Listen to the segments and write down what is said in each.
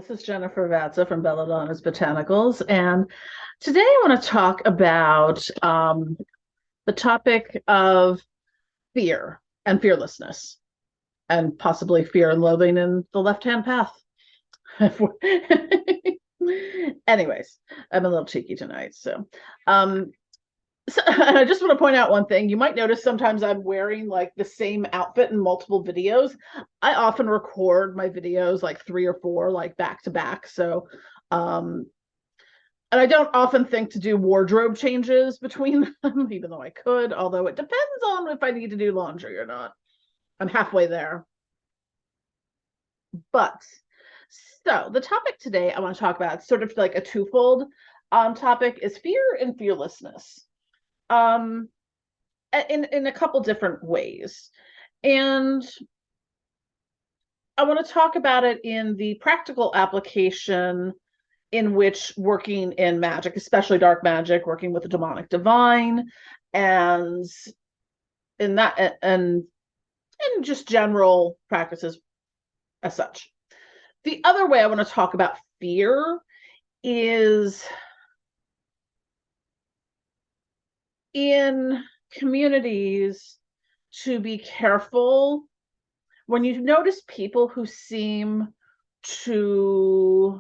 This is Jennifer Vatsa from Belladonna's Botanicals, and today I want to talk about the topic of fear and fearlessness, and possibly fear and loathing in the left-hand path. Anyways, I'm a little cheeky tonight, um, so I just want to point out one thing. You might notice sometimes I'm wearing like the same outfit in multiple videos. I often record my videos like three or four, like back to back. So, um, and I don't often think to do wardrobe changes between them, even though I could, although it depends on if I need to do laundry or not. I'm halfway there. But so the topic today I want to talk about, sort of like a twofold topic, is fear and fearlessness. Um, in a couple different ways. And I want to talk about it in the practical application in which working in magic, especially dark magic, working with the demonic divine, and in that and just general practices as such. The other way I want to talk about fear is in communities to be careful when you notice people who seem to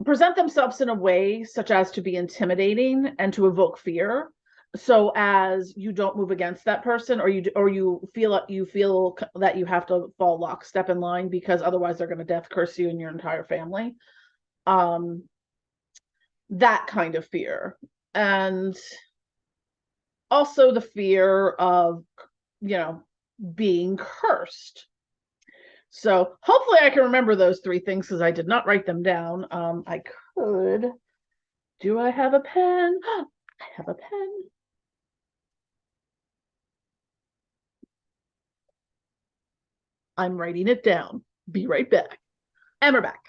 present themselves in a way such as to be intimidating and to evoke fear, so as you don't move against that person, or you feel that you have to fall lockstep in line because otherwise they're going to death curse you and your entire family. um that kind of fear. And also the fear of, being cursed. So hopefully I can remember those three things because I did not write them down. I could. Do I have a pen? I have a pen. I'm writing it down. Be right back. And we're back.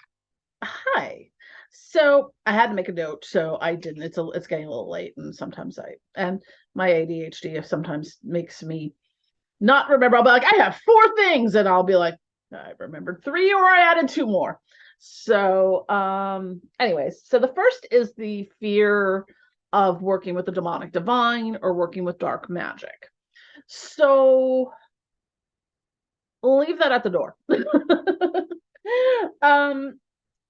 Hi. So I had to make a note, so I didn't. It's getting a little late, and sometimes my ADHD sometimes makes me not remember. I'll be like, I have four things, and I'll be like, I remembered three, or I added two more. So, anyways, so the first is the fear of working with the demonic divine or working with dark magic. So leave that at the door.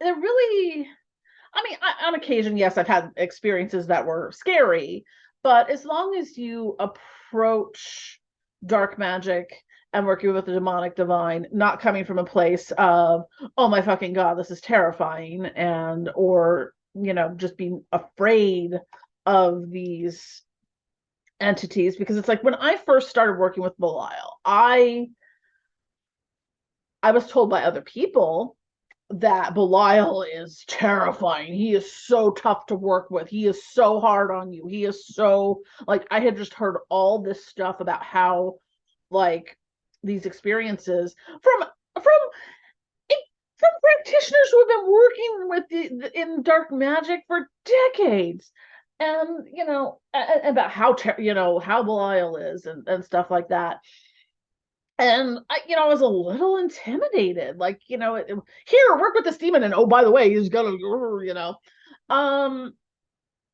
It really, I mean, on occasion, yes, I've had experiences that were scary, but as long as you approach dark magic and working with the demonic divine, not coming from a place of, oh my fucking God, this is terrifying, and, or, just being afraid of these entities. Because it's like when I first started working with Belial, I was told by other people that Belial is terrifying. He is so tough to work with. He is so hard on you. He is so, like, I had just heard all this stuff about how, like, these experiences from practitioners who have been working with in dark magic for decades, and about how Belial is, and stuff like that. And I was a little intimidated, like, here, work with this demon, and oh, by the way, he's gonna, um,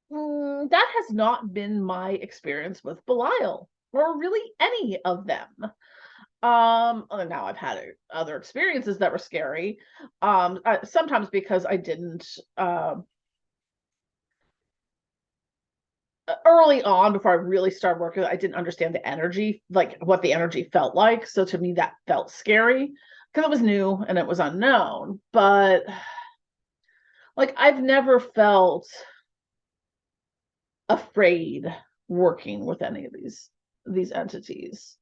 that has not been my experience with Belial, or really any of them. And now I've had other experiences that were scary, sometimes because I didn't, early on, before I really started working, I didn't understand the energy, like what the energy felt like. So to me, that felt scary because it was new and it was unknown. But like, I've never felt afraid working with any of these entities,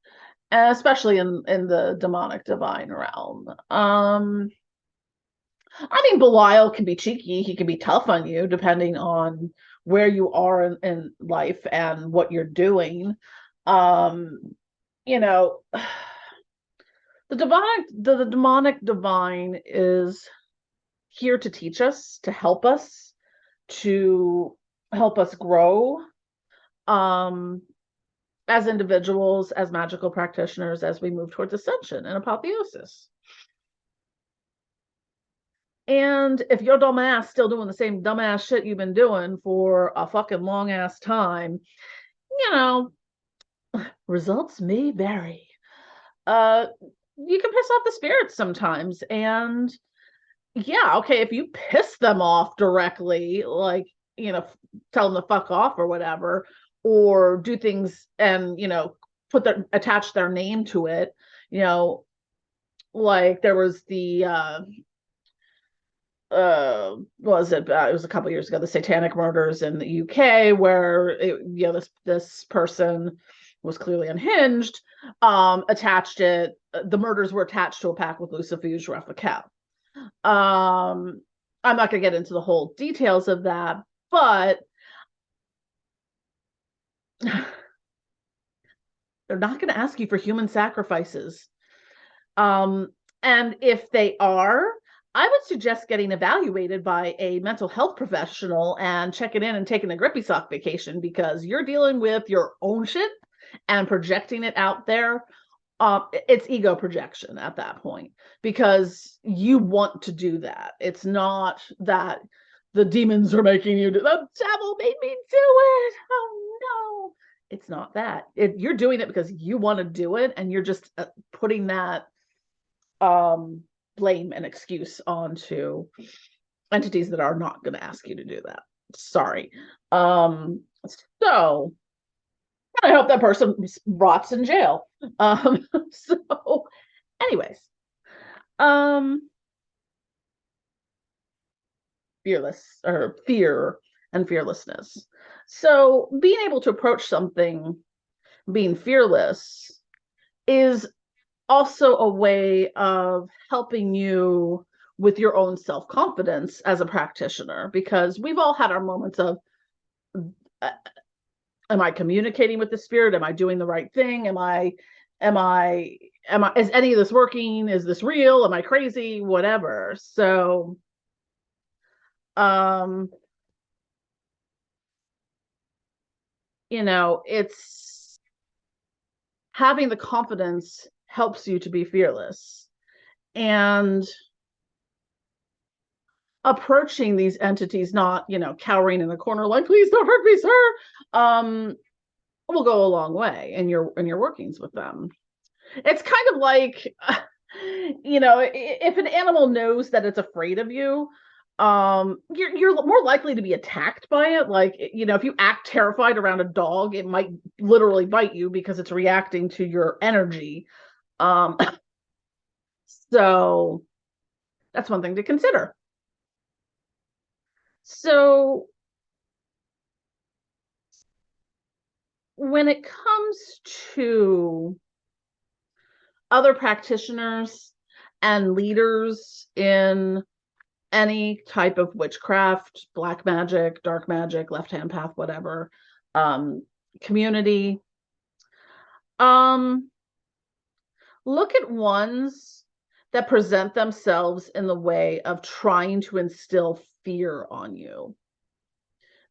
and especially in the demonic divine realm. I mean, Belial can be cheeky. He can be tough on you depending on where you are in life and what you're doing. Um, you know, the demonic divine is here to teach us, to help us grow, um, as individuals, as magical practitioners, as we move towards ascension and apotheosis. And if your dumb ass still doing the same dumbass shit you've been doing for a fucking long ass time, you know, results may vary. Uh, you can piss off the spirits sometimes. And yeah, okay, if you piss them off directly, like, tell them to fuck off or whatever, or do things and, attach their name to it, you know, like there was the was it it was a couple years ago, the satanic murders in the UK, where this person was clearly unhinged, attached it the murders were attached to a pack with lucifuge replica. I'm not going to get into the whole details of that, but they're not going to ask you for human sacrifices. And if they are, I would suggest getting evaluated by a mental health professional and checking in and taking a grippy sock vacation, because you're dealing with your own shit and projecting it out there. It's ego projection at that point, because you want to do that. It's not that the demons are making you do, the devil made me do it. Oh no. It's not that. You're doing it because you want to do it, and you're just putting that blame and excuse onto entities that are not going to ask you to do that. Sorry. So I hope that person rots in jail. So anyways, fearless, or fear and fearlessness. So being able to approach something, being fearless, is also a way of helping you with your own self-confidence as a practitioner, because we've all had our moments of, am I communicating with the spirit? Am I doing the right thing? Is any of this working? Is this real? Am I crazy? Whatever. So, it's having the confidence helps you to be fearless, and approaching these entities, not, cowering in a corner like, please don't hurt me, sir, will go a long way in your workings with them. It's kind of like, if an animal knows that it's afraid of you, you're more likely to be attacked by it. Like, if you act terrified around a dog, it might literally bite you because it's reacting to your energy. So that's one thing to consider. So when it comes to other practitioners and leaders in any type of witchcraft, black magic, dark magic, left hand path, whatever, community, look at ones that present themselves in the way of trying to instill fear on you,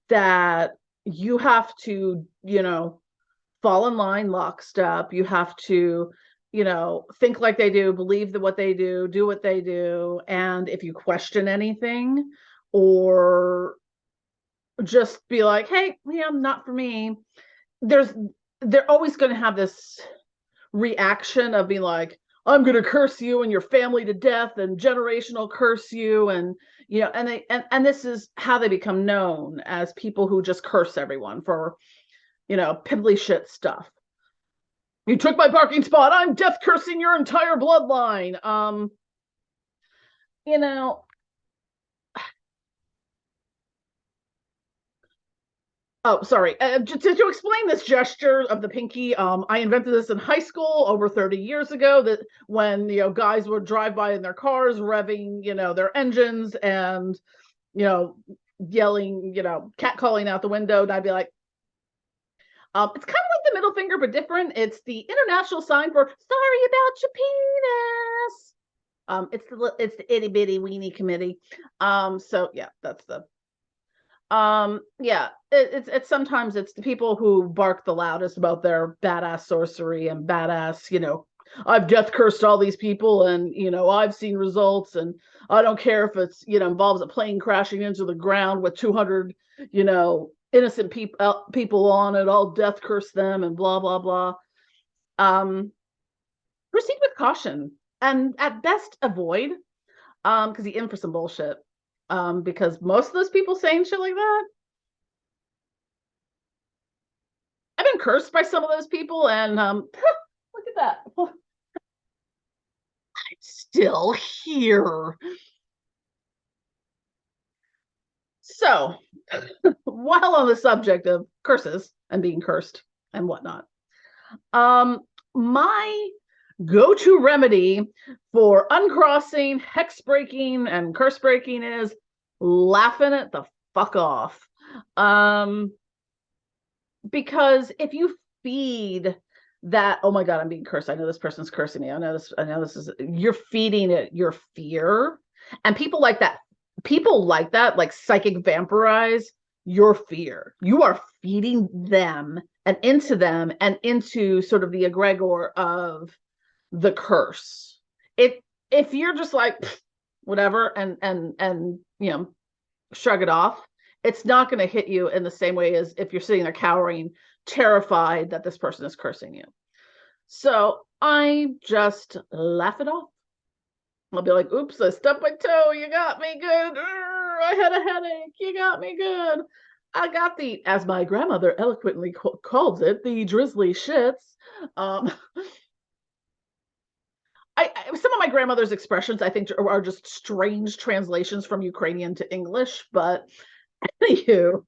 that you have to, fall in line lockstep. You have to, think like they do, believe that what they do what they do. And if you question anything, or just be like, hey, yeah, not for me, they're always going to have this reaction of being like, I'm going to curse you and your family to death and generational curse you. And, and this is how they become known, as people who just curse everyone for, piddly shit stuff. You took my parking spot, I'm death cursing your entire bloodline. You know, oh, sorry. To explain this gesture of the pinky, I invented this in high school over 30 years ago. That when guys would drive by in their cars, revving their engines, and yelling, catcalling out the window, and I'd be like, it's kind of like the middle finger, but different. It's the international sign for sorry about your penis. It's the itty bitty weenie committee. So yeah, that's the yeah, it's sometimes it's the people who bark the loudest about their badass sorcery and badass, I've death cursed all these people, and I've seen results, and I don't care if it's involves a plane crashing into the ground with 200 innocent people on it. I'll death curse them and blah blah blah. Um, Proceed with caution, and at best avoid, because you're in for some bullshit. Because most of those people saying shit like that, I've been cursed by some of those people, and look at that. I'm still here. So, while on the subject of curses and being cursed and whatnot, um, my go-to remedy for uncrossing, hex breaking, and curse breaking is laughing it the fuck off. Because if you feed that, oh my God, I'm being cursed. I know this person's cursing me. I know this is, you're feeding it your fear. And people like that, like psychic vampirize your fear. You are feeding them and into sort of the egregor of the curse. If you're just like whatever and shrug it off, it's not going to hit you in the same way as if you're sitting there cowering, terrified that this person is cursing you. So I just laugh it off. I'll be like, oops, I stubbed my toe. You got me good. I had a headache. You got me good. I got as my grandmother eloquently calls it, the drizzly shits. Some of my grandmother's expressions, I think, are just strange translations from Ukrainian to English. But anywho,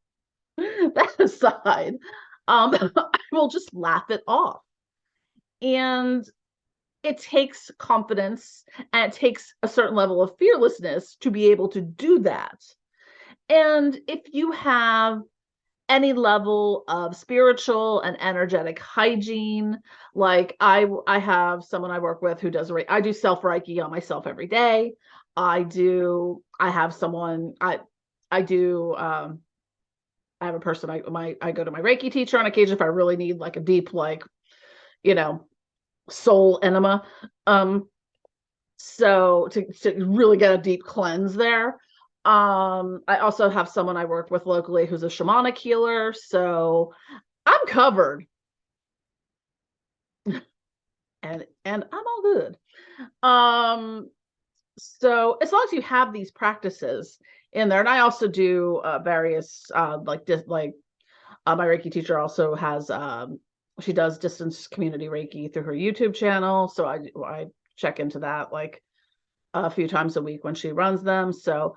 that aside, I will just laugh it off. And it takes confidence and it takes a certain level of fearlessness to be able to do that. And if you have any level of spiritual and energetic hygiene, like I have someone I work with who does I do self Reiki on myself every day. I have someone I do I have a person I go to my Reiki teacher on occasion if I really need like a deep soul enema. So to really get a deep cleanse there. I also have someone I work with locally who's a shamanic healer, so I'm covered. and I'm all good. So as long as you have these practices in there, and I also do various my Reiki teacher also has she does distance community Reiki through her YouTube channel, so I check into that like a few times a week when she runs them. So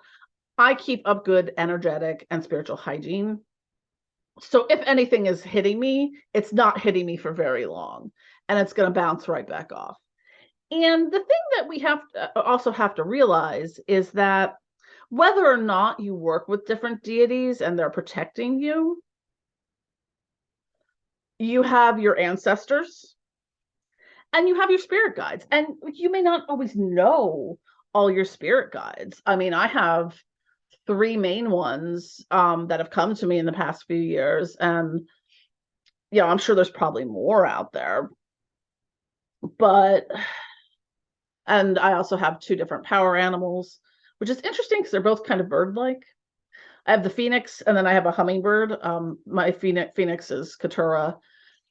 I keep up good energetic and spiritual hygiene. So if anything is hitting me, it's not hitting me for very long, and it's going to bounce right back off. And the thing that we also have to realize is that whether or not you work with different deities and they're protecting you, you have your ancestors and you have your spirit guides. And you may not always know all your spirit guides. I mean, I have 3 main ones that have come to me in the past few years. And I'm sure there's probably more out there. And I also have 2 different power animals, which is interesting because they're both kind of bird-like. I have the phoenix, and then I have a hummingbird. My phoenix is Katura.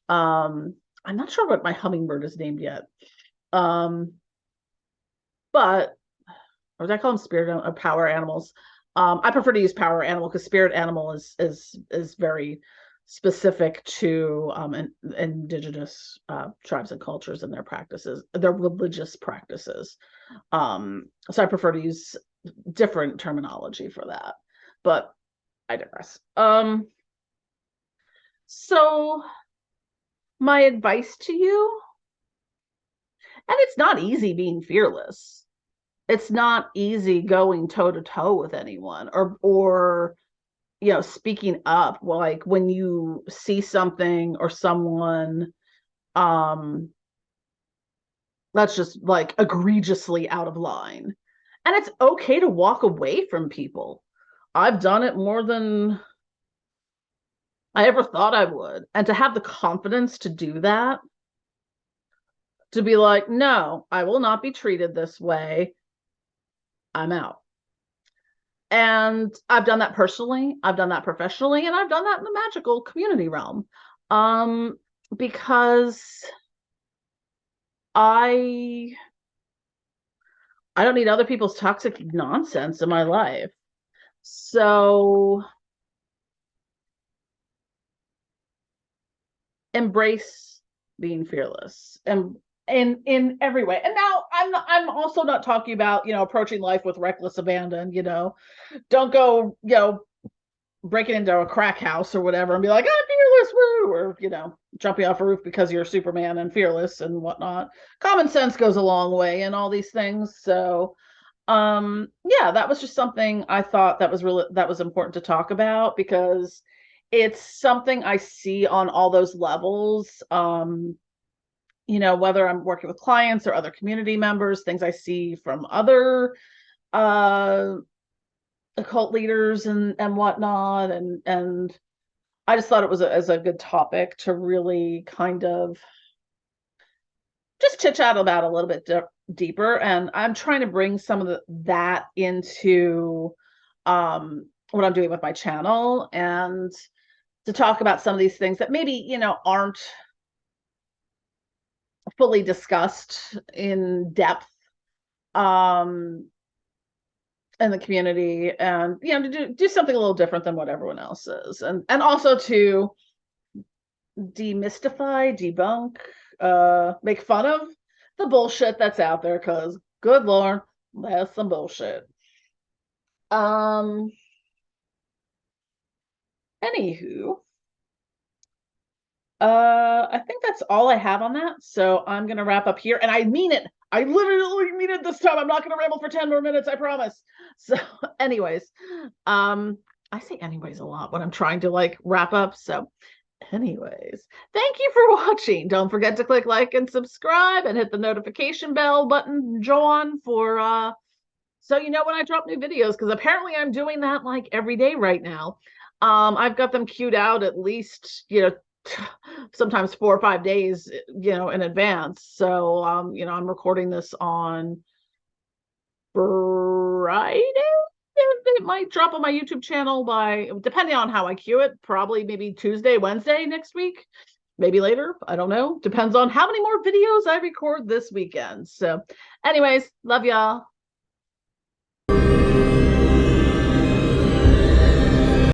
I'm not sure what my hummingbird is named yet. But or did I call them spirit or power animals? I prefer to use power animal because spirit animal is very specific to indigenous tribes and cultures and their practices, their religious practices. So I prefer to use different terminology for that, but I digress. So my advice to you, and it's not easy being fearless. It's not easy going toe to toe with anyone or speaking up, like when you see something or someone that's just like egregiously out of line. And it's okay to walk away from people. I've done it more than I ever thought I would. And to have the confidence to do that to be like, no, I will not be treated this way. I'm out. And I've done that personally, I've done that professionally, and I've done that in the magical community realm. Um, because I I don't need other people's toxic nonsense in my life. So embrace being fearless and in every way. And now I'm also not talking about, approaching life with reckless abandon, Don't go, breaking into a crack house or whatever and be like, I'm fearless, woo, or, jumping off a roof because you're Superman and fearless and whatnot. Common sense goes a long way in all these things. So yeah, that was just something I thought that was important to talk about, because it's something I see on all those levels. Whether I'm working with clients or other community members, things I see from other uh occult leaders and whatnot, and I just thought it was as a good topic to really kind of just chit chat about a little bit deeper. And I'm trying to bring some of that into what I'm doing with my channel, and to talk about some of these things that maybe, aren't fully discussed in depth um in the community, and to do something a little different than what everyone else is, and also to demystify, debunk, make fun of the bullshit that's out there, because good lord, that's some bullshit. um Anywho, I think that's all I have on that, so I'm gonna wrap up here, and I mean it. I literally mean it this time. I'm not gonna ramble for 10 more minutes, I promise. So anyways, I say anyways a lot when I'm trying to like wrap up. So anyways, thank you for watching. Don't forget to click like and subscribe and hit the notification bell button, Joan, for so you know when I drop new videos, because apparently I'm doing that like every day right now. I've got them queued out at least, sometimes 4 or 5 days, in advance. So I'm recording this on Friday. It might drop on my YouTube channel by, depending on how I queue it, probably maybe Tuesday, Wednesday next week, maybe later. I don't know. Depends on how many more videos I record this weekend. So anyways, love y'all.